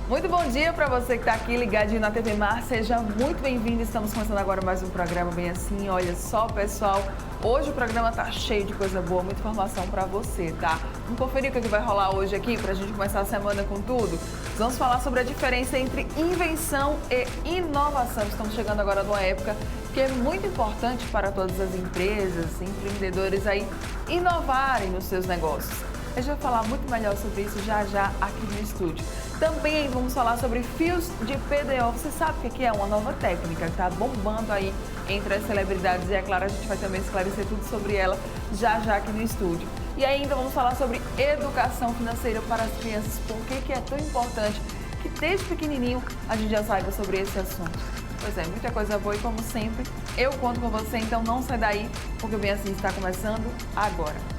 Muito bom dia para você que está aqui ligadinho na TV Mar, seja muito bem-vindo. Estamos começando agora mais um programa bem assim, olha só pessoal, hoje o programa tá cheio de coisa boa, muita informação para você, tá? Vamos conferir o que vai rolar hoje aqui para a gente começar a semana com tudo? Vamos falar sobre a diferença entre invenção e inovação. Estamos chegando agora numa época que é muito importante para todas as empresas, empreendedores aí inovarem nos seus negócios. A gente vai falar muito melhor sobre isso já aqui no estúdio. Também vamos falar sobre fios de PDO. Você sabe o que é uma nova técnica que está bombando aí entre as celebridades e é claro, a gente vai também esclarecer tudo sobre ela já aqui no estúdio. E ainda vamos falar sobre educação financeira para as crianças, por que é tão importante que desde pequenininho a gente já saiba sobre esse assunto. Pois é, muita coisa boa e como sempre, eu conto com você, então não sai daí, porque o Bem Assim está começando agora.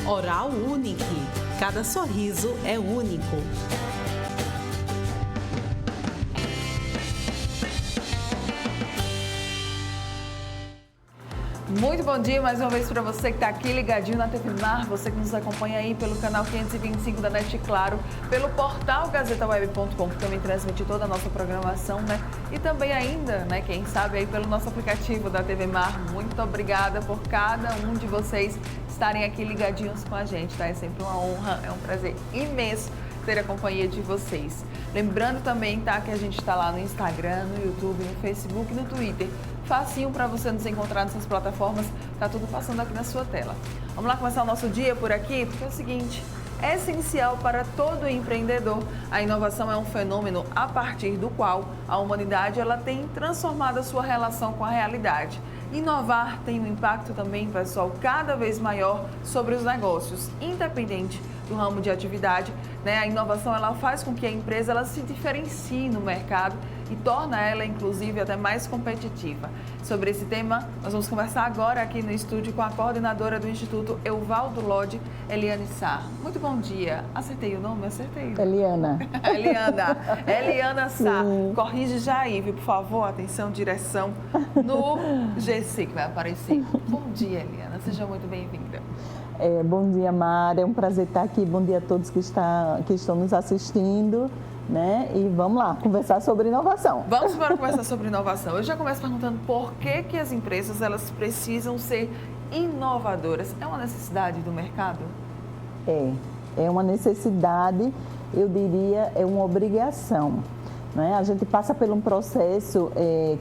Oral Unique. Cada sorriso é único. Muito bom dia mais uma vez para você que está aqui ligadinho na TV Mar, você que nos acompanha aí pelo canal 525 da NET Claro, pelo portal gazetaweb.com, que também transmite toda a nossa programação, né? E também ainda, né, quem sabe aí pelo nosso aplicativo da TV Mar. Muito obrigada por cada um de vocês estarem aqui ligadinhos com a gente, tá? É sempre uma honra, é um prazer imenso ter a companhia de vocês. Lembrando também, tá, que a gente está lá no Instagram, no YouTube, no Facebook e no Twitter. Facinho para você nos encontrar nessas plataformas, tá tudo passando aqui na sua tela. Vamos lá começar o nosso dia por aqui, porque é o seguinte, é essencial para todo empreendedor. A inovação é um fenômeno a partir do qual a humanidade ela tem transformado a sua relação com a realidade. Inovar tem um impacto também, pessoal, cada vez maior sobre os negócios, independente do ramo de atividade, né? A inovação ela faz com que a empresa ela se diferencie no mercado e torna ela, inclusive, até mais competitiva. Sobre esse tema, nós vamos conversar agora aqui no estúdio com a coordenadora do Instituto Evaldo Lodge, Eliane Sá. Muito bom dia. Acertei o nome? Acertei. Eliana. Eliana Sá. Corrige já aí, viu, por favor. Atenção, direção no GC que vai aparecer. Bom dia, Eliana. Seja muito bem-vinda. Bom dia, Mara. É um prazer estar aqui. Bom dia a todos que estão nos assistindo. Né? E vamos lá, conversar sobre inovação. Vamos para conversar sobre inovação. Eu já começo perguntando por que as empresas elas precisam ser inovadoras. É uma necessidade do mercado? É uma necessidade, eu diria, é uma obrigação. Né? A gente passa por um processo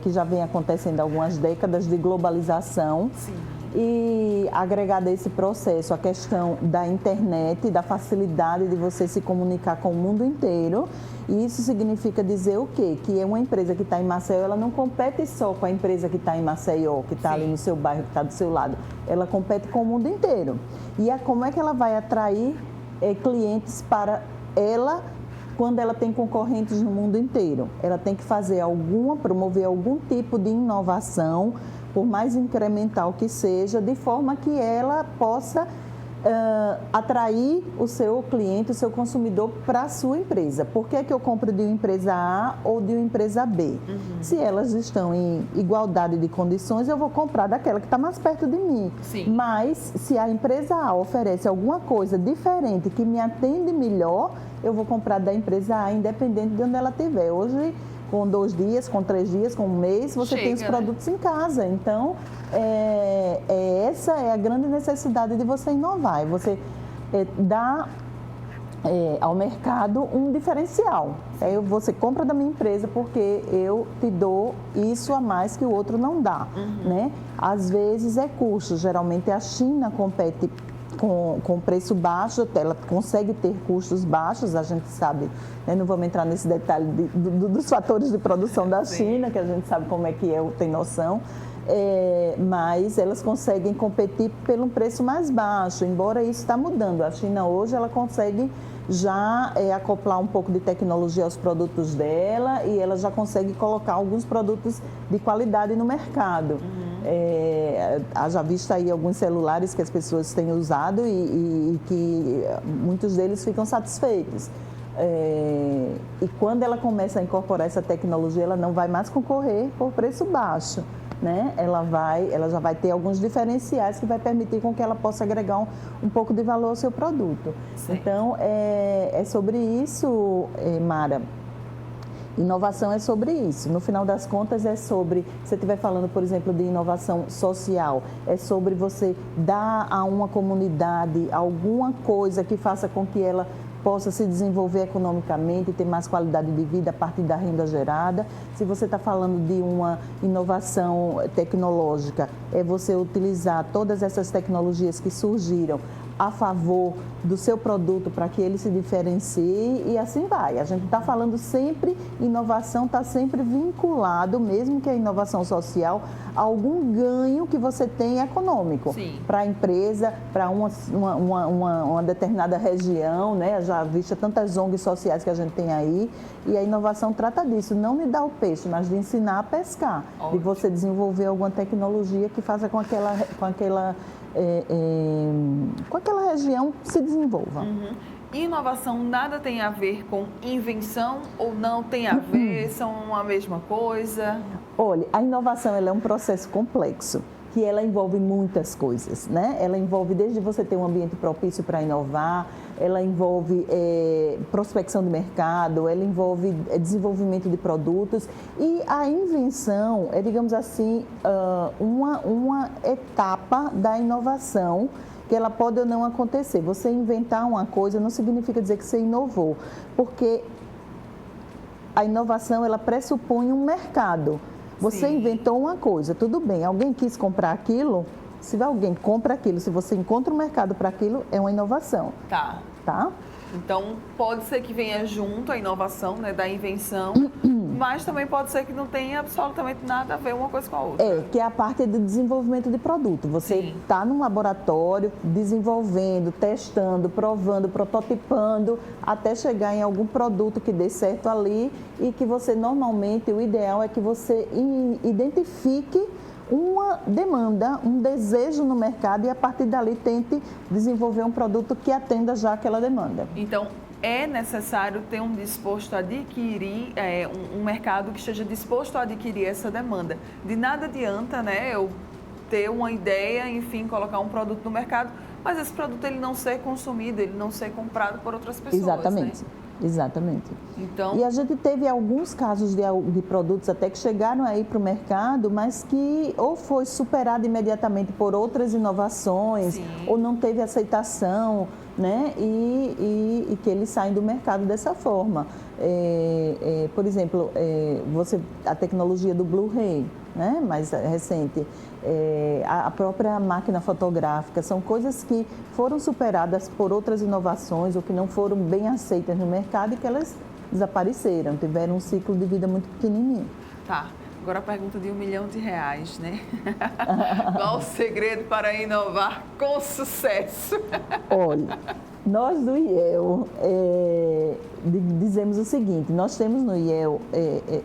que já vem acontecendo há algumas décadas de globalização. Sim. E agregado a esse processo a questão da internet, da facilidade de você se comunicar com o mundo inteiro. E isso significa dizer o quê? Que é uma empresa que está em Maceió, ela não compete só com a empresa que está em Maceió, que está ali no seu bairro, que está do seu lado. Ela compete com o mundo inteiro. E como é que ela vai atrair clientes para ela quando ela tem concorrentes no mundo inteiro? Ela tem que promover algum tipo de inovação, por mais incremental que seja, de forma que ela possa atrair o seu cliente, o seu consumidor para a sua empresa. Por que eu compro de uma empresa A ou de uma empresa B? Se elas estão em igualdade de condições, eu vou comprar daquela que está mais perto de mim. Sim. Mas se a empresa A oferece alguma coisa diferente que me atende melhor, eu vou comprar da empresa A, independente de onde ela estiver. Hoje, com 2 dias, com 3 dias, com 1 mês, você tem os produtos em casa. Então, essa é a grande necessidade de você inovar. Você dar ao mercado um diferencial. Você compra da minha empresa porque eu te dou isso a mais que o outro não dá. Né? Às vezes é custo. Geralmente a China compete com preço baixo, ela consegue ter custos baixos, a gente sabe, né? Não vamos entrar nesse detalhe dos fatores de produção da China, que a gente sabe como é que tem noção, mas elas conseguem competir pelo preço mais baixo, embora isso está mudando. A China hoje ela consegue já acoplar um pouco de tecnologia aos produtos dela e ela já consegue colocar alguns produtos de qualidade no mercado. Haja visto aí alguns celulares que as pessoas têm usado e que muitos deles ficam satisfeitos. E quando ela começa a incorporar essa tecnologia, ela não vai mais concorrer por preço baixo, né? Ela já vai ter alguns diferenciais que vai permitir com que ela possa agregar um pouco de valor ao seu produto. Sim. Então, é sobre isso, Mara. Inovação é sobre isso. No final das contas, é sobre, se você estiver falando, por exemplo, de inovação social, é sobre você dar a uma comunidade alguma coisa que faça com que ela possa se desenvolver economicamente e ter mais qualidade de vida a partir da renda gerada. Se você está falando de uma inovação tecnológica, é você utilizar todas essas tecnologias que surgiram a favor do seu produto para que ele se diferencie e assim vai. A gente está falando sempre, inovação está sempre vinculado, mesmo que a inovação social, a algum ganho que você tem econômico para a empresa, para uma determinada região, né? Já vista tantas ONGs sociais que a gente tem aí, e a inovação trata disso, não de dar o peixe, mas de ensinar a pescar, de você desenvolver alguma tecnologia que faça com aquela região se desenvolva. Uhum. Inovação nada tem a ver com invenção ou não tem a ver, são a mesma coisa? Olha, a inovação ela é um processo complexo, que ela envolve muitas coisas, né? Ela envolve desde você ter um ambiente propício para inovar, ela envolve prospecção de mercado, ela envolve desenvolvimento de produtos, e a invenção é, digamos assim, uma etapa da inovação que ela pode ou não acontecer. Você inventar uma coisa não significa dizer que você inovou, porque a inovação ela pressupõe um mercado. Você inventou uma coisa, tudo bem, alguém quis comprar aquilo, se alguém compra aquilo, se você encontra um mercado para aquilo, é uma inovação. Tá? Então, pode ser que venha junto a inovação, né, da invenção, mas também pode ser que não tenha absolutamente nada a ver uma coisa com a outra. Que é a parte do desenvolvimento de produto. Você está num laboratório desenvolvendo, testando, provando, prototipando, até chegar em algum produto que dê certo ali e que você normalmente, o ideal é que você identifique uma demanda, um desejo no mercado e a partir dali tente desenvolver um produto que atenda já aquela demanda. Então, é necessário ter um disposto a adquirir, um mercado que esteja disposto a adquirir essa demanda. De nada adianta, né, eu ter uma ideia, enfim, colocar um produto no mercado, mas esse produto ele não ser consumido, ele não ser comprado por outras pessoas. Exatamente. Né? Exatamente. Então... E a gente teve alguns casos de produtos até que chegaram aí para o mercado, mas que ou foi superado imediatamente por outras inovações, ou não teve aceitação, né? E que eles saem do mercado dessa forma. Por exemplo, a tecnologia do Blu-ray, né? Mais recente, a própria máquina fotográfica, são coisas que foram superadas por outras inovações ou que não foram bem aceitas no mercado e que elas desapareceram, tiveram um ciclo de vida muito pequenininho. Tá. Agora a pergunta de R$1 milhão, né? Qual o segredo para inovar com sucesso? Olha, nós do IEL dizemos o seguinte, nós temos no IEL,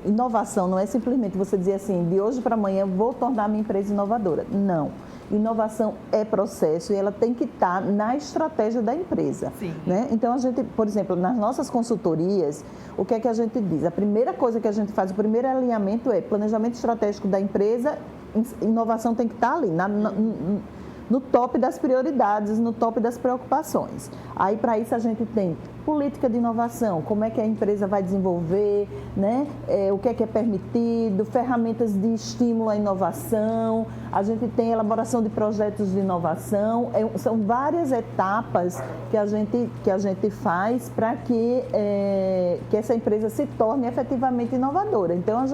inovação não é simplesmente você dizer assim, de hoje para amanhã vou tornar minha empresa inovadora. Não. Inovação é processo e ela tem que estar na estratégia da empresa. Né? Então, a gente, por exemplo, nas nossas consultorias, o que é que a gente diz? A primeira coisa que a gente faz, o primeiro alinhamento é planejamento estratégico da empresa, inovação tem que estar ali, no top das prioridades, no top das preocupações. Aí, para isso, a gente tem política de inovação, como é que a empresa vai desenvolver, né? O que é permitido, ferramentas de estímulo à inovação, a gente tem elaboração de projetos de inovação, são várias etapas que a gente faz para que essa empresa se torne efetivamente inovadora. Então,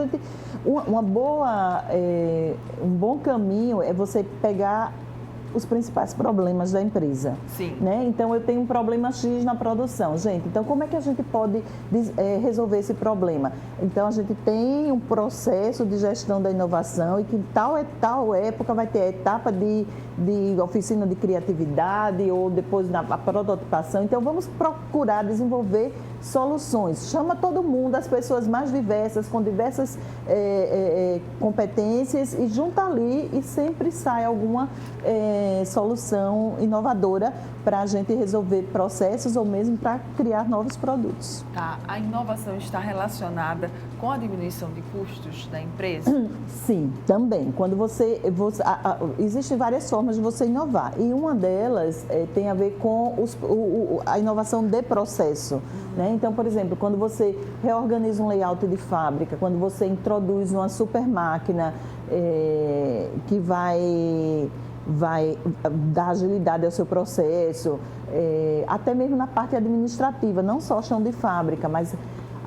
um bom caminho é você pegar os principais problemas da empresa. Né? Então, eu tenho um problema X na produção. Gente, então como é que a gente pode resolver esse problema? Então, a gente tem um processo de gestão da inovação e que em tal época vai ter a etapa de oficina de criatividade ou depois a prototipação. Então, vamos procurar desenvolver soluções. Chama todo mundo, as pessoas mais diversas, com diversas competências e junta ali e sempre sai alguma solução inovadora para a gente resolver processos ou mesmo para criar novos produtos. Tá. A inovação está relacionada com a diminuição de custos da empresa? Sim, também. Quando existem várias formas de você inovar e uma delas tem a ver com a inovação de processo. Né? Então, por exemplo, quando você reorganiza um layout de fábrica, quando você introduz uma super máquina que vai dar agilidade ao seu processo, até mesmo na parte administrativa, não só chão de fábrica, mas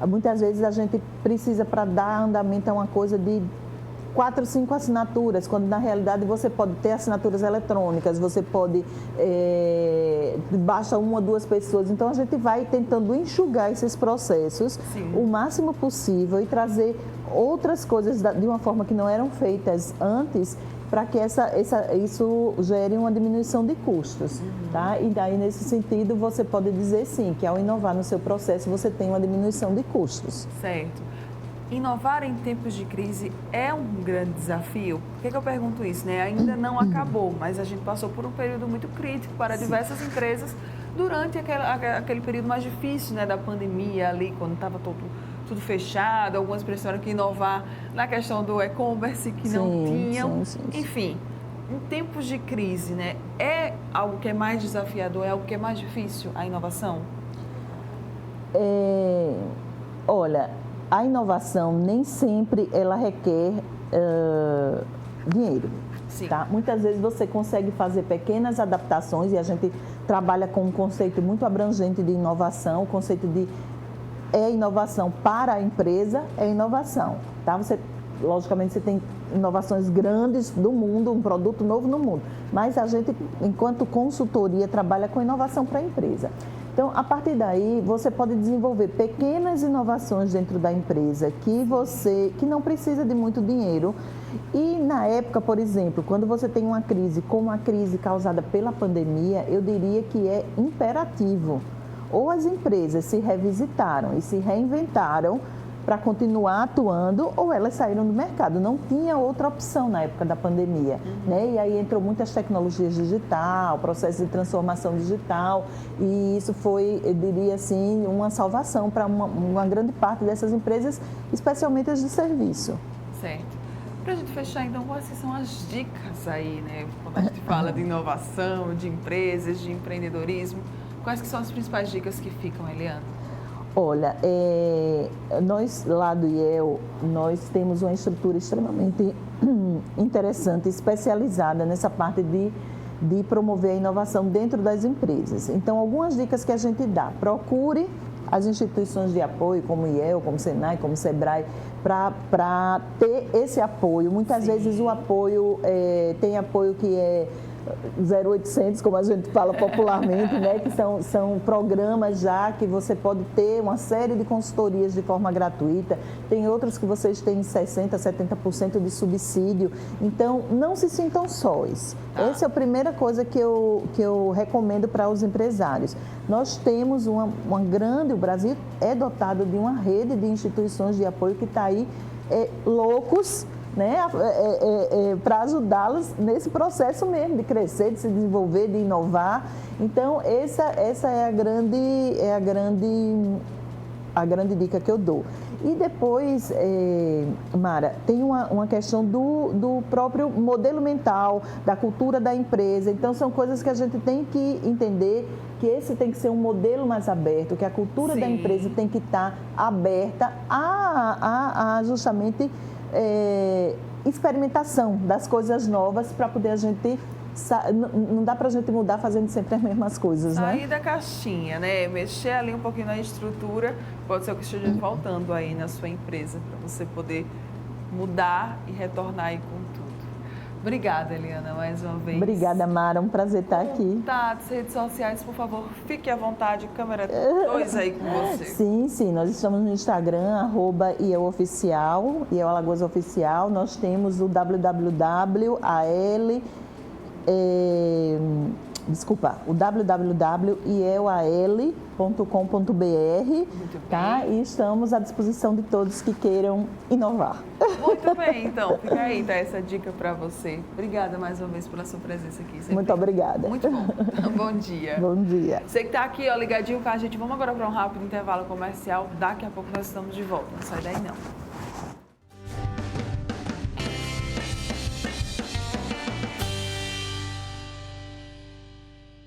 muitas vezes a gente precisa, para dar andamento a uma coisa, de 4, 5 assinaturas, quando na realidade você pode ter assinaturas eletrônicas, você pode, basta 1 ou 2 pessoas. Então a gente vai tentando enxugar esses processos o máximo possível e trazer outras coisas de uma forma que não eram feitas antes, para que isso gere uma diminuição de custos. Tá? E daí, nesse sentido, você pode dizer sim, que ao inovar no seu processo, você tem uma diminuição de custos. Certo. Inovar em tempos de crise é um grande desafio? Por que eu pergunto isso? Né? Ainda não acabou, mas a gente passou por um período muito crítico para diversas empresas durante aquele período mais difícil, né, da pandemia ali, quando estava tudo fechado, algumas precisaram que inovar na questão do e-commerce que não tinham. Sim. Enfim, em tempos de crise, né, é algo que é mais desafiador, é algo que é mais difícil, a inovação? Olha, a inovação nem sempre ela requer dinheiro. Tá? Muitas vezes você consegue fazer pequenas adaptações e a gente trabalha com um conceito muito abrangente de inovação, o conceito de inovação para a empresa, inovação. Tá? Logicamente, você tem inovações grandes do mundo, um produto novo no mundo, mas a gente, enquanto consultoria, trabalha com inovação para a empresa. Então, a partir daí, você pode desenvolver pequenas inovações dentro da empresa que não precisa de muito dinheiro. E na época, por exemplo, quando você tem uma crise como a crise causada pela pandemia, eu diria que é imperativo. Ou as empresas se revisitaram e se reinventaram para continuar atuando, ou elas saíram do mercado. Não tinha outra opção na época da pandemia. Né? E aí entrou muitas tecnologias digital, processo de transformação digital, e isso foi, eu diria assim, uma salvação para uma grande parte dessas empresas, especialmente as de serviço. Certo. Para a gente fechar, então, quais são as dicas aí, né? Quando a gente fala de inovação, de empresas, de empreendedorismo, quais que são as principais dicas que ficam, Eliana? Olha, nós lá do IEL, nós temos uma estrutura extremamente interessante, especializada nessa parte de promover a inovação dentro das empresas. Então, algumas dicas que a gente dá: procure as instituições de apoio, como o IEL, como o Senai, como o Sebrae, para ter esse apoio. Muitas vezes o apoio, tem apoio que é 0800, como a gente fala popularmente, né? Que são programas já que você pode ter uma série de consultorias de forma gratuita. Tem outros que vocês têm 60%, 70% de subsídio. Então, não se sintam sós. Essa é a primeira coisa que eu recomendo para os empresários. Nós temos o Brasil é dotado de uma rede de instituições de apoio que está aí loucos, né, para ajudá-los nesse processo mesmo de crescer, de se desenvolver, de inovar. Então, essa é a grande dica que eu dou. E depois, Mara, tem uma questão do próprio modelo mental, da cultura da empresa. Então, são coisas que a gente tem que entender que esse tem que ser um modelo mais aberto, que a cultura da empresa tem que estar aberta a justamente experimentação das coisas novas, para poder a gente... Não dá para a gente mudar fazendo sempre as mesmas coisas, né? Sair da caixinha, né? Mexer ali um pouquinho na estrutura, pode ser o que esteja faltando aí na sua empresa, para você poder mudar e retornar aí com tudo. Obrigada, Eliana, mais uma vez. Obrigada, Mara. Um prazer estar aqui. Contatos, redes sociais, por favor, fique à vontade. Câmera 2 aí com você. Sim. Nós estamos no Instagram, @IELOficial, IEL Alagoas Oficial. Nós temos o o www.ieoal.com.br, tá? E estamos à disposição de todos que queiram inovar. Muito bem, então, fica aí, tá essa dica para você. Obrigada mais uma vez pela sua presença aqui. Sempre. Muito obrigada. Muito bom. Bom dia. Bom dia. Você que está aqui, ó, ligadinho com a gente, vamos agora para um rápido intervalo comercial. Daqui a pouco nós estamos de volta. Não sai daí, não.